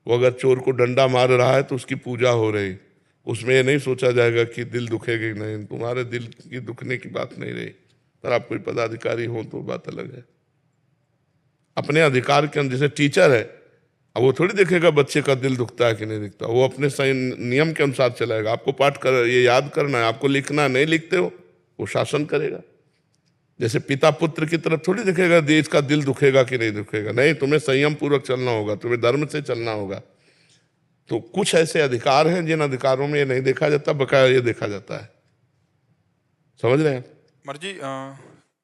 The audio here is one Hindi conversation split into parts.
वो अगर चोर को डंडा मार रहा है तो उसकी पूजा हो रही, उसमें ये नहीं सोचा जाएगा कि दिल दुखेगी नहीं। तुम्हारे दिल की दुखने की बात नहीं रही, पर आप कोई पदाधिकारी हो तो बात अलग है। अपने अधिकार के अंदर, जैसे टीचर है, अब वो थोड़ी देखेगा बच्चे का दिल दुखता है कि नहीं दिखता, वो अपने सही नियम के अनुसार चलाएगा। आपको पाठ कर ये याद करना है, आपको लिखना, नहीं लिखते हो वो शासन करेगा। जैसे पिता पुत्र की तरफ थोड़ी देखेगा देश का दिल दुखेगा कि नहीं दुखेगा, नहीं, तुम्हें संयम पूर्वक चलना होगा, तुम्हें धर्म से चलना होगा। तो कुछ ऐसे अधिकार हैं जिन अधिकारों में ये नहीं देखा जाता, बकाया ये देखा जाता है। समझ रहे हैं? मर्जी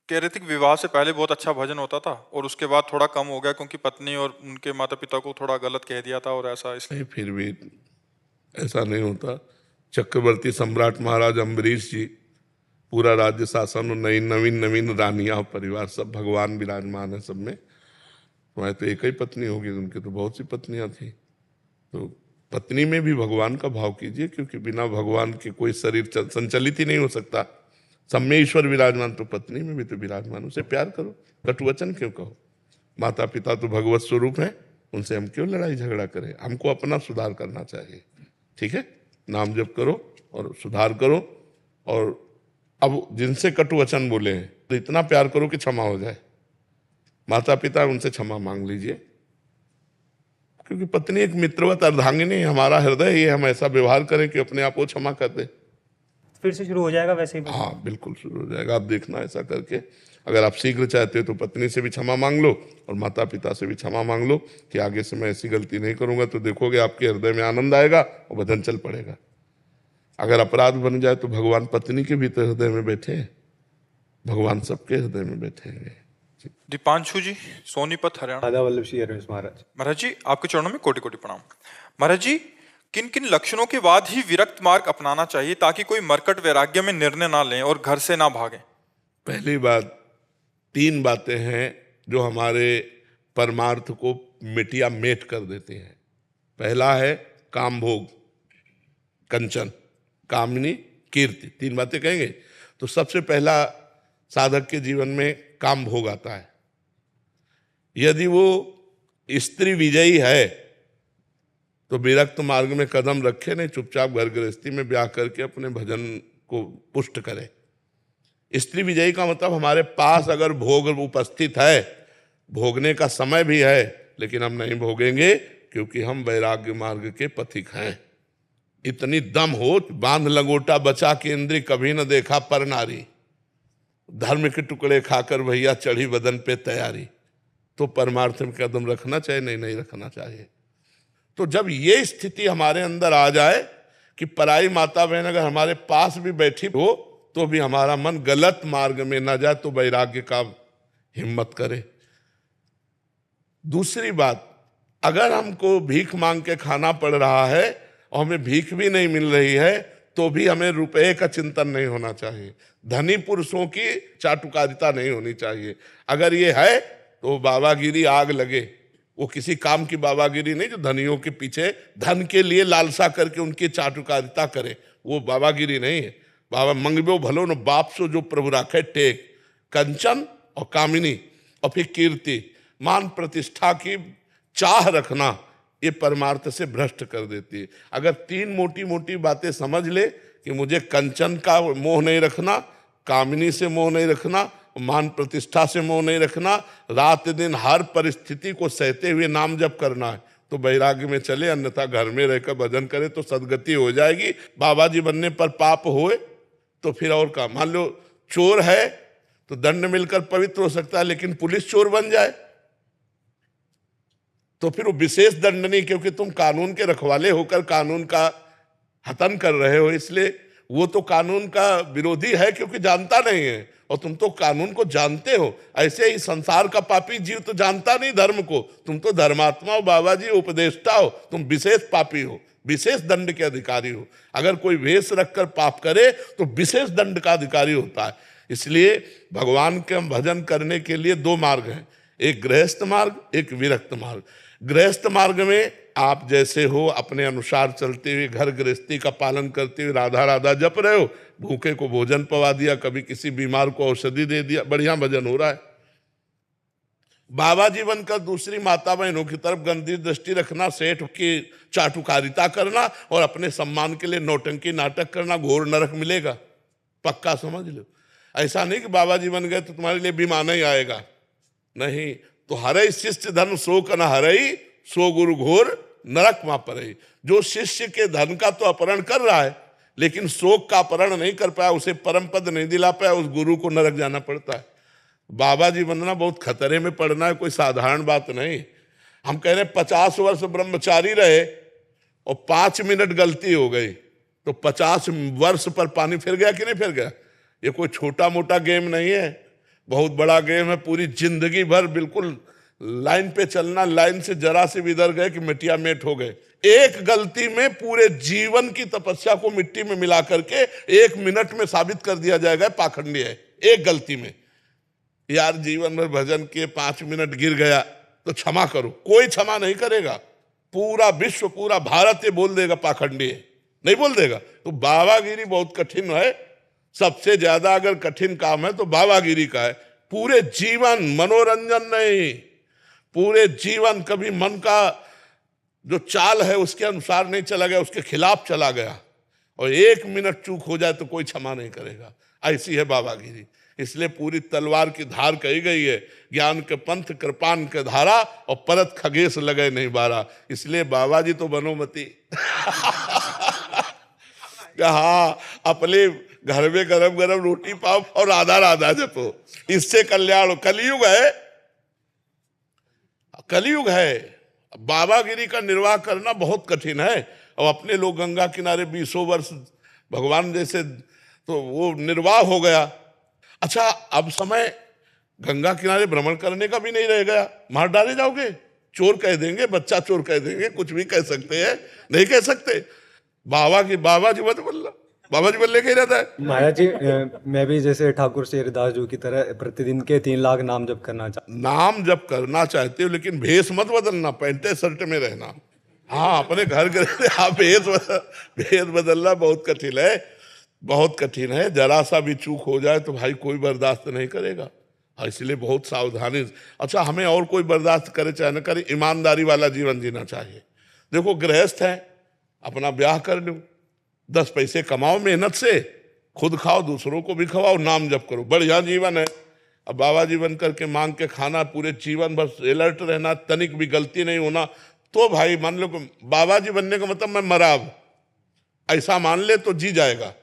कह रहे थे कि विवाह से पहले बहुत अच्छा भजन होता था और उसके बाद थोड़ा कम हो गया क्योंकि पत्नी और उनके माता पिता को थोड़ा गलत कह दिया था और ऐसा, इसलिए। नहीं, फिर भी ऐसा नहीं होता। चक्रवर्ती सम्राट महाराज अम्बरीश जी, पूरा राज्य शासन और नई नवीन नवीन रानियां और परिवार, सब भगवान विराजमान है सब में। तुम्हारी तो एक ही पत्नी होगी, उनकी तो बहुत सी पत्नियां थी। तो पत्नी में भी भगवान का भाव कीजिए, क्योंकि बिना भगवान के कोई शरीर संचलित ही नहीं हो सकता। सब में ईश्वर विराजमान, तो पत्नी में भी तो विराजमान, उसे प्यार करो, कटुवचन क्यों कहो? माता पिता तो भगवत स्वरूप हैं, उनसे हम क्यों लड़ाई झगड़ा करें? हमको अपना सुधार करना चाहिए। ठीक है, नाम जप करो और सुधार करो। और अब जिनसे कटुवचन बोले हैं तो इतना प्यार करो कि क्षमा हो जाए। माता पिता, उनसे क्षमा मांग लीजिए, क्योंकि पत्नी एक मित्रवत अर्धांगिनी, हमारा हृदय, ये हम ऐसा व्यवहार करें कि अपने आप को क्षमा कर दे। फिर से शुरू हो जाएगा वैसे ही? हाँ, बिल्कुल शुरू हो जाएगा। आप देखना ऐसा करके, अगर आप शीघ्र चाहते हो तो पत्नी से भी क्षमा मांग लो और माता पिता से भी क्षमा मांग लो कि आगे से मैं ऐसी गलती नहीं करूंगा। तो देखोगे आपके हृदय में आनंद आएगा और भजन चल पड़ेगा। अगर अपराध बन जाए तो भगवान पत्नी के भी तो हृदय में बैठे हैं, भगवान सबके हृदय में बैठे हैं। दीपांशु जी, सोनीपत, हरियाणा। राधा वल्लभ श्री हरवेश महाराज। महाराज जी, आपके चरणों में कोटि कोटि प्रणाम। महाराज जी, किन किन लक्षणों के बाद ही विरक्त मार्ग अपनाना चाहिए ताकि कोई मरकट वैराग्य में निर्णय ना लें और घर से ना भागें? पहली बात, 3 बातें हैं जो हमारे परमार्थ को मिटिया मेट कर देती हैं। पहला है काम भोग, कंचन, कामनी, कीर्ति। 3 बातें कहेंगे तो सबसे पहला साधक के जीवन में काम भोग आता है। यदि वो स्त्री विजयी है तो विरक्त मार्ग में कदम रखे नहीं, चुपचाप घर गृहस्थी में ब्याह करके अपने भजन को पुष्ट करे। स्त्री विजयी का मतलब हमारे पास अगर भोग उपस्थित है, भोगने का समय भी है, लेकिन हम नहीं भोगेंगे क्योंकि हम वैराग्य मार्ग के पथिक हैं। इतनी दम हो, बांध लंगोटा बचा के इंद्री कभी न देखा पर नारी, धर्म के टुकड़े खाकर भैया चढ़ी बदन पे तैयारी। तो परमार्थ में कदम रखना चाहिए, नहीं रखना चाहिए। तो जब ये स्थिति हमारे अंदर आ जाए कि पराई माता बहन अगर हमारे पास भी बैठी हो तो भी हमारा मन गलत मार्ग में ना जाए, तो वैराग्य का हिम्मत करे। दूसरी बात, अगर हमको भीख मांग के खाना पड़ रहा है और हमें भीख भी नहीं मिल रही है तो भी हमें रुपए का चिंतन नहीं होना चाहिए, धनी पुरुषों की चाटुकारिता नहीं होनी चाहिए। अगर ये है तो बाबागिरी आग लगे। वो किसी काम की बाबागिरी नहीं जो धनियों के पीछे धन के लिए लालसा करके उनकी चाटुकारिता करे, वो बाबागिरी नहीं है। बाबा मंगबो भलो न बाप सो जो प्रभु राखे टेक। कंचन और कामिनी और फिर कीर्ति, मान प्रतिष्ठा की चाह रखना, ये परमार्थ से भ्रष्ट कर देती है। अगर 3 मोटी मोटी बातें समझ ले कि मुझे कंचन का मोह नहीं रखना, कामिनी से मोह नहीं रखना, मान प्रतिष्ठा से मोह नहीं रखना, रात दिन हर परिस्थिति को सहते हुए नाम जप करना है, तो वैराग्य में चले। अन्यथा घर में रहकर भजन करे तो सदगति हो जाएगी। बाबा जी बनने पर पाप होए तो फिर और का, मान लो चोर है तो दंड मिलकर पवित्र हो सकता है, लेकिन पुलिस चोर बन जाए तो फिर वो विशेष दंड नहीं, क्योंकि तुम कानून के रखवाले होकर कानून का हतन कर रहे हो, इसलिए वो तो कानून का विरोधी है क्योंकि जानता नहीं है, और तुम तो कानून को जानते हो। ऐसे ही संसार का पापी जीव तो जानता नहीं धर्म को, तुम तो धर्मात्मा हो, बाबा जी उपदेष्टा हो, तुम विशेष पापी हो, विशेष दंड के अधिकारी हो। अगर कोई वेश रखकर पाप करे तो विशेष दंड का अधिकारी होता है। इसलिए भगवान के भजन करने के लिए 2 मार्ग हैं, एक गृहस्थ मार्ग, एक विरक्त मार्ग। गृहस्थ मार्ग में आप जैसे हो अपने अनुसार चलते हुए, घर गृहस्थी का पालन करते हुए राधा राधा जप रहे हो, भूखे को भोजन पवा दिया, कभी किसी बीमार को औषधि दे दिया, बढ़िया भजन हो रहा है। बाबा जी बनकर दूसरी माता बहनों की तरफ गंदी दृष्टि रखना, सेठ की चाटुकारिता करना और अपने सम्मान के लिए नौटंकी नाटक करना, घोर नरक मिलेगा, पक्का समझ लो। ऐसा नहीं कि बाबा जी बन गए तो तुम्हारे लिए विमान ही आएगा, नहीं। तो हरई शिष्य धन सो कन हरई, सो गुरु घोर नरक मां परई। जो शिष्य के धन का तो अपहरण कर रहा है लेकिन शोक का अपहरण नहीं कर पाया, उसे परम पद नहीं दिला पाया, उस गुरु को नरक जाना पड़ता है। बाबा जी बनना बहुत खतरे में पड़ना है, कोई साधारण बात नहीं। हम कह रहे 50 वर्ष ब्रह्मचारी रहे और 5 मिनट गलती हो गई तो 50 वर्ष पर पानी फिर गया कि नहीं फिर गया। ये कोई छोटा मोटा गेम नहीं है, बहुत बड़ा गेम है। पूरी जिंदगी भर बिल्कुल लाइन पे चलना, लाइन से जरा से भी इधर गए कि मिट्टिया मेट हो गए। एक गलती में पूरे जीवन की तपस्या को मिट्टी में मिला करके 1 मिनट में साबित कर दिया जाएगा पाखंडी है, एक गलती में। यार जीवन भर भजन किए, 5 मिनट गिर गया तो क्षमा करो, कोई क्षमा नहीं करेगा। पूरा विश्व, पूरा भारत ये बोल देगा पाखंडी है, नहीं बोल देगा। तो बाबागिरी बहुत कठिन है, सबसे ज्यादा अगर कठिन काम है तो बाबागिरी का है। पूरे जीवन मनोरंजन नहीं, पूरे जीवन कभी मन का जो चाल है उसके अनुसार नहीं चला गया, उसके खिलाफ चला गया और 1 मिनट चूक हो जाए तो कोई क्षमा नहीं करेगा। ऐसी है बाबागिरी। इसलिए पूरी तलवार की धार कही गई है, ज्ञान के पंथ कृपान के धारा और परत खगेश लगे नहीं बारा। इसलिए बाबा जी तो बनोमती हाँ, अपने घर में गरम गरम रोटी पाओ और राधा राधा जपो, इससे कल्याण। कलयुग है, कलयुग है। बाबागिरी का निर्वाह करना बहुत कठिन है। और अपने लोग गंगा किनारे 20 वर्ष भगवान जैसे, तो वो निर्वाह हो गया। अच्छा, अब समय गंगा किनारे भ्रमण करने का भी नहीं रह गया। मार डाले जाओगे, चोर कह देंगे, बच्चा चोर कह देंगे, कुछ भी कह सकते हैं, नहीं कह सकते। बाबा जी मत बोलना, बाबा जी बोलने के ही रहता है। महाराज जी, मैं भी जैसे ठाकुर शेरदास जी की तरह प्रतिदिन के 3 लाख नाम जप करना नाम जप करना चाहते हो, लेकिन भेष मत बदलना, पैंट शर्ट में रहना। हाँ, अपने घर के हाँ, भेष बदलना बहुत कठिन है, बहुत कठिन है। जरा सा भी चूक हो जाए तो भाई कोई बर्दाश्त नहीं करेगा, इसलिए बहुत सावधानी। अच्छा, हमें और कोई बर्दाश्त करे चाहे न करे, ईमानदारी वाला जीवन जीना चाहिए। देखो, गृहस्थ है, अपना ब्याह कर लो, 10 पैसे कमाओ मेहनत से, खुद खाओ, दूसरों को भी खवाओ, नाम जप करो, बढ़िया जीवन है। अब बाबा जी बन करके मांग के खाना, पूरे जीवन बस अलर्ट रहना, तनिक भी गलती नहीं होना, तो भाई मान लो बाबा जी बनने का मतलब मैं मराब, ऐसा मान ले तो जी जाएगा।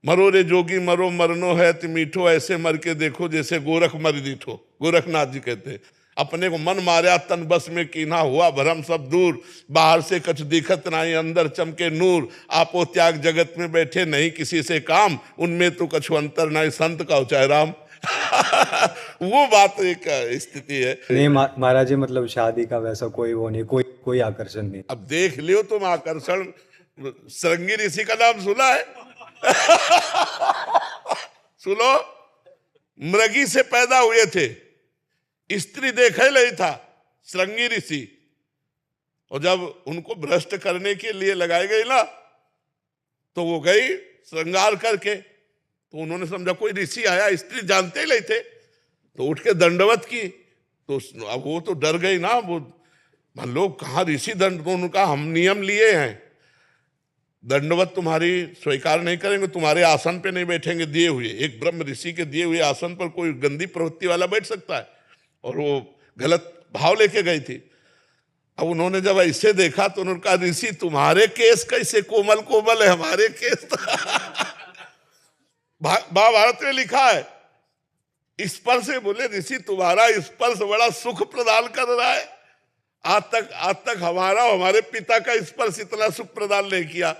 मरो रे जोगी मरो मरनो है ति मीठो, ऐसे मर के देखो जैसे गोरख मर दीठो, गोरखनाथ जी कहते हैं। अपने को मन मार्या तन बस में कीना, हुआ भरम सब दूर, बाहर से कछ दिखत नहीं अंदर चमके नूर, आपो त्याग जगत में बैठे नहीं किसी से काम, उनमें तो कछु अंतर नहीं संत का चाहे राम वो बात एक स्थिति है। नहीं महाराज जी, मतलब शादी का वैसा कोई वो नहीं, कोई आकर्षण नहीं। अब देख लियो तुम आकर्षण, श्रृंगी ऋषि का नाम सुना है सुनो, मृगी से पैदा हुए थे, स्त्री देखा नहीं था, श्रृंगी ऋषि। और जब उनको भ्रष्ट करने के लिए लगाई गई ना, तो वो गई श्रृंगार करके, तो उन्होंने समझा कोई ऋषि आया, स्त्री जानते ही नहीं थे, तो उठ के दंडवत की। तो अब वो तो डर गई ना, वो मान लो कहाँ ऋषि दंड, तो उनका हम नियम लिए हैं, दंडवत तुम्हारी स्वीकार नहीं करेंगे, तुम्हारे आसन पे नहीं बैठेंगे दिए हुए। एक ब्रह्म ऋषि के दिए हुए आसन पर कोई गंदी प्रवृत्ति वाला बैठ सकता है? और वो गलत भाव लेके गई थी। अब उन्होंने जब ऐसे देखा तो उन्होंने कहा, ऋषि तुम्हारे केस कैसे कोमल कोमल है, हमारे केस महाभारत में लिखा है, स्पर्श से बोले ऋषि तुम्हारा स्पर्श बड़ा सुख प्रदान कर रहा है, आज तक हमारा हमारे पिता का स्पर्श इतना सुख प्रदान नहीं किया।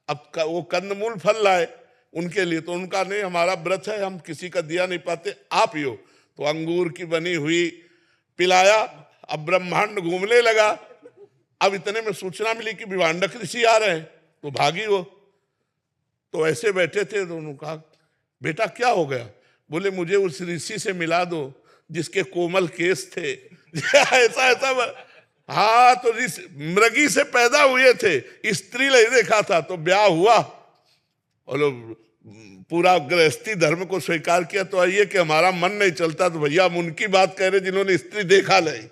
अब वो कंदमूल फल लाए उनके लिए, तो उनका नहीं, हमारा व्रत है, हम किसी का दिया नहीं पाते, आप ही हो। तो अंगूर की बनी हुई पिलाया, अब ब्रह्मांड घूमने लगा। अब इतने में सूचना मिली कि विवांडक ऋषि आ रहे हैं, तो भागी वो। तो ऐसे बैठे थे, तो उन्होंने कहा बेटा क्या हो गया? बोले मुझे उस ऋषि से मिला दो जिसके कोमल केस थे ऐसा हाँ, तो मृगी से पैदा हुए थे, स्त्री नहीं देखा था, तो ब्याह हुआ और पूरा गृहस्थी धर्म को स्वीकार किया, तो आइए कि हमारा मन नहीं चलता तो भैया हम उनकी बात कह रहे जिन्होंने स्त्री देखा नहीं,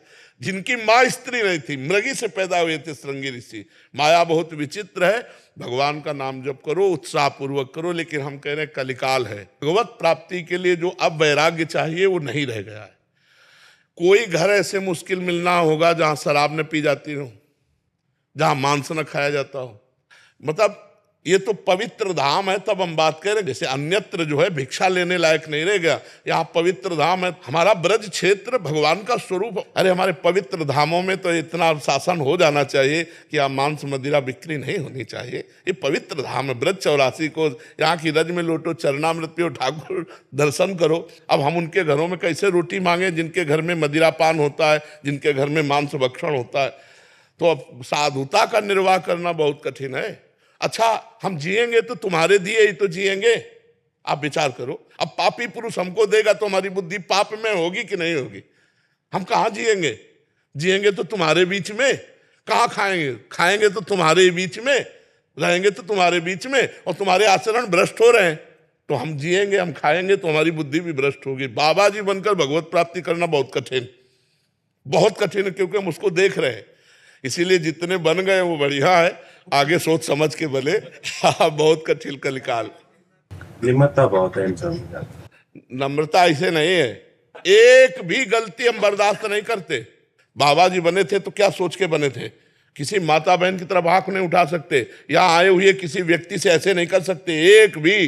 जिनकी माँ स्त्री नहीं थी, मृगी से पैदा हुए थे श्रृंगी ऋषि। माया बहुत विचित्र है। भगवान का नाम जप करो, उत्साह पूर्वक करो, लेकिन हम कह रहे हैं कलिकाल है। भगवत प्राप्ति के लिए जो अब वैराग्य चाहिए वो नहीं रह गया है। कोई घर ऐसे मुश्किल मिलना होगा जहां शराब न पी जाती हो, जहां मांस न खाया जाता हो। मतलब ये तो पवित्र धाम है, तब हम बात करें। जैसे अन्यत्र जो है भिक्षा लेने लायक नहीं रह गया, यहाँ पवित्र धाम है। हमारा ब्रज क्षेत्र भगवान का स्वरूप। अरे हमारे पवित्र धामों में तो इतना शासन हो जाना चाहिए कि यहाँ मांस मदिरा बिक्री नहीं होनी चाहिए। ये पवित्र धाम है। ब्रज 84 को यहाँ की रज में लोटो, चरणामृत पियो, ठाकुर दर्शन करो। अब हम उनके घरों में कैसे रोटी मांगे जिनके घर में मदिरा पान होता है, जिनके घर में मांस भक्षण होता है। तो अब साधुता का निर्वाह करना बहुत कठिन है। अच्छा, हम जिएंगे तो तुम्हारे दिए ही तो जिएंगे। आप विचार करो, अब पापी पुरुष हमको देगा तो हमारी बुद्धि पाप में होगी कि नहीं होगी? हम कहाँ जिएंगे? जिएंगे तो तुम्हारे बीच में। कहाँ खाएंगे? खाएंगे तो तुम्हारे बीच में, रहेंगे तो तुम्हारे बीच में, और तुम्हारे आचरण भ्रष्ट हो रहे हैं। तो हम जिएंगे, हम खाएंगे तो हमारी बुद्धि भी भ्रष्ट होगी। बाबा जी बनकर भगवत प्राप्ति करना बहुत कठिन, बहुत कठिन है, क्योंकि हम उसको देख रहे हैं। इसीलिए जितने बन गए वो बढ़िया है, आगे सोच समझ के बने। बहुत कठिन कलिकाल। निम्रता बहुत है इंसान में। नम्रता ऐसे नहीं है, एक भी गलती हम बर्दाश्त नहीं करते। बाबा जी बने थे तो क्या सोच के बने थे? किसी माता बहन की तरफ आंख नहीं उठा सकते, या आए हुए किसी व्यक्ति से ऐसे नहीं कर सकते, एक भी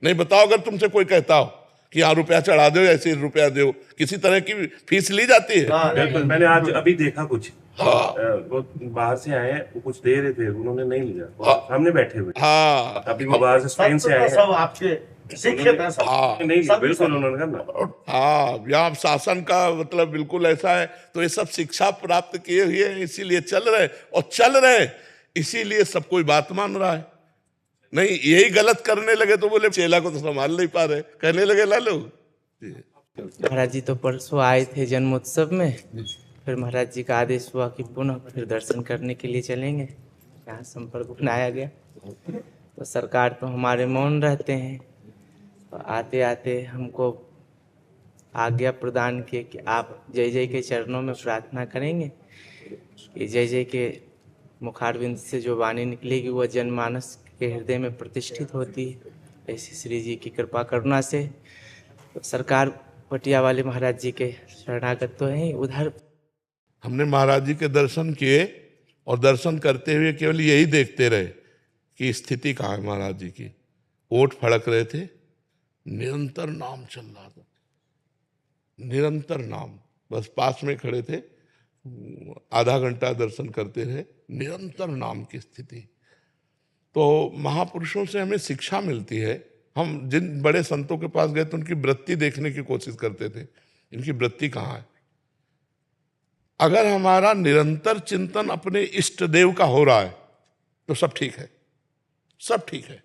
नहीं। बताओ अगर तुमसे कोई कहता हो कि यहाँ रुपया चढ़ा दो, ऐसे रुपया दो, किसी तरह की फीस ली जाती है? बिल्कुल। मैंने आज अभी देखा कुछ, वो बाहर से आए हैं, वो कुछ दे रहे थे, उन्होंने नहीं लिया, वो सामने बैठे हुए। हाँ, अभी वो बाहर से स्पेन से आए हैं, सब आपके शिक्षित हैं, सब नहीं लिया, बिल्कुल उन्होंने कहा। हाँ, यहाँ शासन का मतलब बिल्कुल ऐसा है। तो ये सब शिक्षा प्राप्त किए हुए हैं, इसीलिए चल रहे, और चल रहे इसीलिए सब कोई बात मान रहा है। नहीं, यही गलत करने लगे तो बोले चेला को तो संभाल नहीं पा रहे, कहने लगे लालू। महाराज जी तो परसों आए थे जन्मोत्सव में, फिर महाराज जी का आदेश हुआ कि पुनः फिर दर्शन करने के लिए चलेंगे। यहाँ संपर्क बनाया गया तो सरकार तो हमारे मौन रहते हैं। तो आते आते हमको आज्ञा प्रदान किए कि आप जय जय के चरणों में प्रार्थना करेंगे कि जय जय के मुखारविंद से जो वाणी निकलेगी वह जनमानस के हृदय में प्रतिष्ठित होती है। ऐसी श्री जी की कृपा करुणा से तो सरकार पटिया वाले महाराज जी के शरणागत तो हैं। उधर हमने महाराज जी के दर्शन किए, और दर्शन करते हुए केवल यही देखते रहे कि स्थिति कहाँ है महाराज जी की। ओठ फड़क रहे थे, निरंतर नाम चल रहा था, निरंतर नाम। बस पास में खड़े थे, आधा घंटा दर्शन करते रहे, निरंतर नाम की स्थिति। तो महापुरुषों से हमें शिक्षा मिलती है। हम जिन बड़े संतों के पास गए तो उनकी वृत्ति देखने की कोशिश करते थे, इनकी वृत्ति कहाँ है। अगर हमारा निरंतर चिंतन अपने इष्ट देव का हो रहा है तो सब ठीक है, सब ठीक है।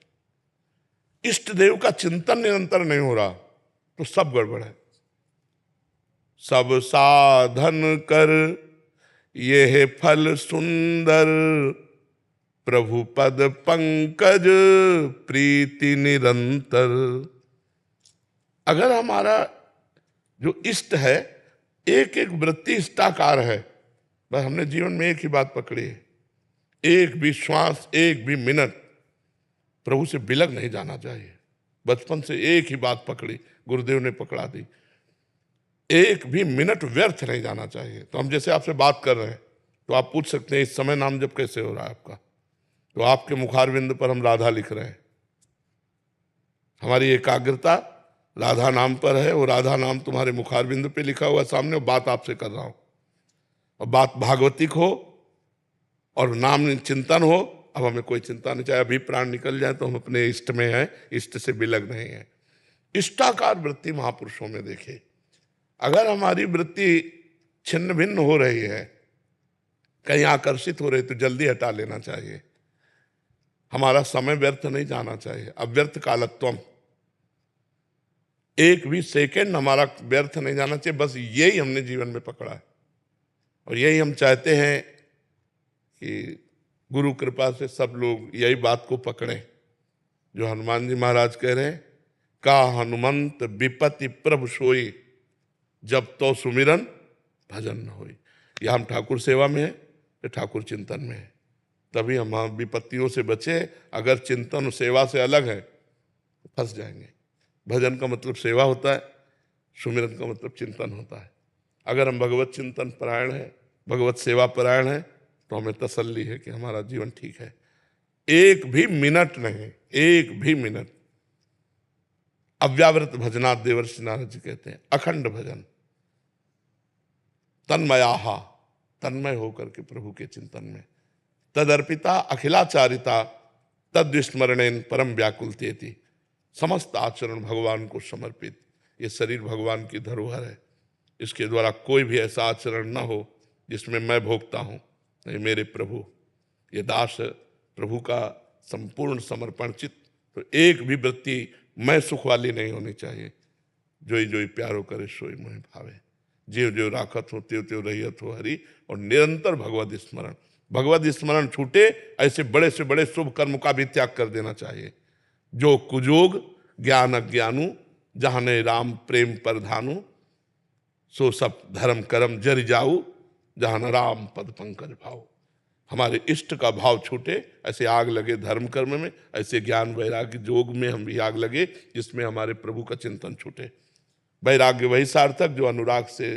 इष्ट देव का चिंतन निरंतर नहीं हो रहा तो सब गड़बड़ है। सब साधन कर ये फल सुंदर, प्रभु पद पंकज प्रीति निरंतर। अगर हमारा जो इष्ट है, एक एक वृत्ति इष्टाकार है, बस हमने जीवन में एक ही बात पकड़ी है, एक भी श्वास, एक भी मिनट प्रभु से बिलग नहीं जाना चाहिए। बचपन से एक ही बात पकड़ी, गुरुदेव ने पकड़ा दी, एक भी मिनट व्यर्थ नहीं जाना चाहिए। तो हम जैसे आपसे बात कर रहे हैं तो आप पूछ सकते हैं इस समय नाम जप कैसे हो रहा है आपका? तो आपके मुखारविंद पर हम राधा लिख रहे हैं, हमारी एकाग्रता राधा नाम पर है, और राधा नाम तुम्हारे मुखारविंद पे लिखा हुआ सामने, और बात आपसे कर रहा हूं, और बात भागवतिक हो और नाम चिंतन हो। अब हमें कोई चिंता नहीं, चाहे अभी प्राण निकल जाए तो हम अपने इष्ट में हैं, इष्ट से बिलग नहीं है। इष्टाकार वृत्ति महापुरुषों में देखे। अगर हमारी वृत्ति छिन्न भिन्न हो रही है, कहीं आकर्षित हो रही, तो जल्दी हटा लेना चाहिए। हमारा समय व्यर्थ नहीं जाना चाहिए। अव्यर्थ कालत्वम, एक भी सेकंड हमारा व्यर्थ नहीं जाना चाहिए। बस यही हमने जीवन में पकड़ा है, और यही हम चाहते हैं कि गुरु कृपा से सब लोग यही बात को पकड़ें जो हनुमान जी महाराज कह रहे हैं का हनुमंत विपत्ति प्रभु सोई, जब तो सुमिरन भजन न होई। या हम ठाकुर सेवा में है या ठाकुर चिंतन में है, तभी हम विपत्तियों से बचे। अगर चिंतन और सेवा से अलग है तो फंस जाएंगे। भजन का मतलब सेवा होता है, सुमिरन का मतलब चिंतन होता है। अगर हम भगवत चिंतन परायण है, भगवत सेवा परायण है, तो हमें तसल्ली है कि हमारा जीवन ठीक है। एक भी मिनट नहीं, एक भी मिनट अव्यावृत भजनात् देवर्षि नारद जी कहते हैं, अखंड भजन, तन्मयाहा, तन्मय होकर के प्रभु के चिंतन में, तदर्पिता अखिलाचारिता तद्विस्मरणेन परम व्याकुलतेति, समस्त आचरण भगवान को समर्पित। ये शरीर भगवान की धरोहर है, इसके द्वारा कोई भी ऐसा आचरण न हो जिसमें मैं भोगता हूं। नहीं, मेरे प्रभु, ये दास प्रभु का संपूर्ण समर्पण चित्त, तो एक भी वृत्ति मैं सुख वाली नहीं होनी चाहिए। जोई जोई प्यारो करे सोई मोहि भावे, ज्यों ज्यों राखत हो त्यों त्यों रहियत हो हरि। और निरंतर भगवत स्मरण, भगवत स्मरण छूटे ऐसे बड़े से बड़े शुभ कर्म का भी त्याग कर देना चाहिए। जो कुजोग ज्ञान अज्ञानु, जहाने राम प्रेम परधानु, सो सब धर्म कर्म जरि जाऊ, जहां राम पद पंकज भाव। हमारे इष्ट का भाव छूटे, ऐसे आग लगे धर्म कर्म में, ऐसे ज्ञान वैराग्य जोग में हम भी आग लगे, जिसमें हमारे प्रभु का चिंतन छूटे। वैराग्य वही सार्थक जो अनुराग से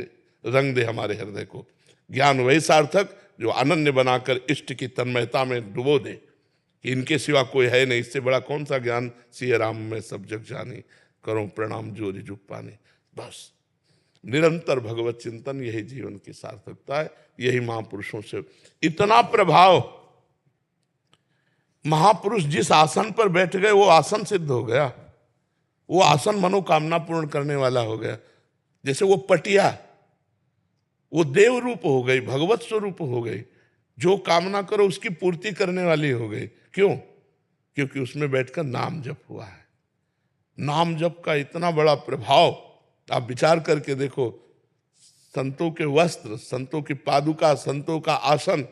रंग दे हमारे हृदय को, ज्ञान वही सार्थक जो अनन्य बनाकर इष्ट की तन्मयता में डुबो दे कि इनके सिवा कोई है नहीं, इससे बड़ा कौन सा ज्ञान सिय राम में सब जग जानी, करो प्रणाम जोरी जुग पानी। बस निरंतर भगवत चिंतन, यही जीवन की सार्थकता है, यही महापुरुषों से इतना प्रभाव। महापुरुष जिस आसन पर बैठ गए वो आसन सिद्ध हो गया, वो आसन मनोकामना पूर्ण करने वाला हो गया। जैसे वो पटिया, वो देव रूप हो गई, भगवत स्वरूप हो गई, जो कामना करो उसकी पूर्ति करने वाली हो गई। क्यों? क्योंकि उसमें बैठकर नाम जप हुआ है। नाम जप का इतना बड़ा प्रभाव आप विचार करके देखो। संतों के वस्त्र, संतों की पादुका, संतों का आसन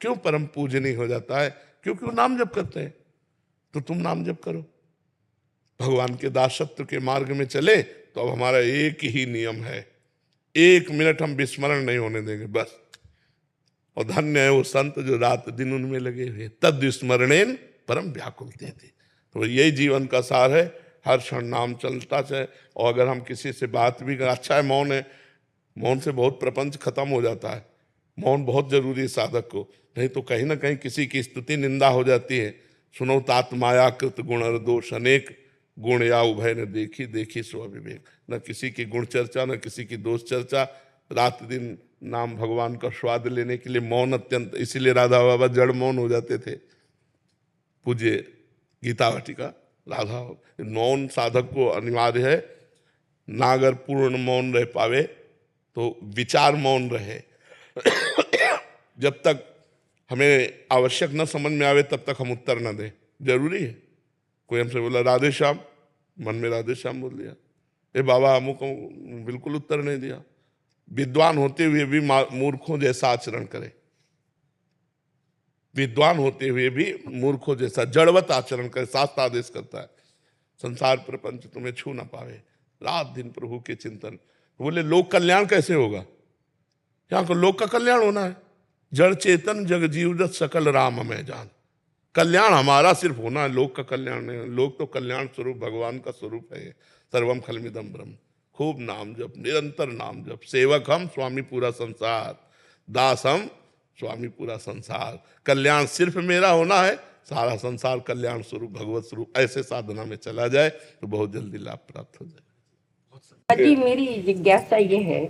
क्यों परम पूजनीय हो जाता है? क्योंकि वो नाम जप करते हैं। तो तुम नाम जप करो, भगवान के दासत्व के मार्ग में चले तो अब हमारा एक ही नियम है, एक मिनट हम विस्मरण नहीं होने देंगे बस। और धन्य है वो संत जो रात दिन उनमें लगे हुए, तद विस्मरणेन परम व्याकुलते थे। तो यही जीवन का सार है, हर क्षण नाम चलता चाहे। और अगर हम किसी से बात भी करें, अच्छा है मौन है, मौन से बहुत प्रपंच खत्म हो जाता है। मौन बहुत जरूरी है साधक को, नहीं तो कहीं ना कहीं किसी की स्तुति निंदा हो जाती है। सुनो तात माया कृत गुण और दोष अनेक, गुण या उभय न देखी देखी सो अविवेक। न किसी की गुण चर्चा, न किसी की दोष चर्चा। रात दिन नाम भगवान का स्वाद लेने के लिए मौन अत्यंत, इसीलिए राधा बाबा जड़ मौन हो जाते थे। पूज्य गीता वाटिका राधा, मौन साधक को अनिवार्य है। ना अगर पूर्ण मौन रह पावे तो विचार मौन रहे। जब तक हमें आवश्यक न समझ में आवे तब तक हम उत्तर न दें, जरूरी है। कोई हमसे बोला राधे श्याम, मन में राधे श्याम बोल दिया, ए बाबा अमुक बिल्कुल उत्तर नहीं दिया। विद्वान होते हुए भी मूर्खों जैसा आचरण करे, विद्वान होते हुए भी मूर्खों जैसा जड़वत आचरण करे। शास्त्र आदेश करता है संसार प्रपंच तुम्हें छू ना पावे, रात दिन प्रभु के चिंतन। बोले लोक कल्याण कैसे होगा? यहाँ को लोक का कल्याण होना है। जड़ चेतन जग जीवदत्त सकल राम में जान। कल्याण हमारा सिर्फ होना है, लोक का कल्याण नहीं। लोक तो कल्याण स्वरूप भगवान का स्वरूप है। सर्वम खलमिदम ब्रह्म। खूब नाम जप, निरंतर नाम जप। सेवक हम, स्वामी पूरा संसार। दास हम, स्वामी पूरा संसार। कल्याण सिर्फ मेरा होना है, सारा संसार कल्याण स्वरूप भगवत स्वरूप। ऐसे साधना में चला जाए तो बहुत जल्दी लाभ प्राप्त हो जाए। जी मेरी जिज्ञासा ये है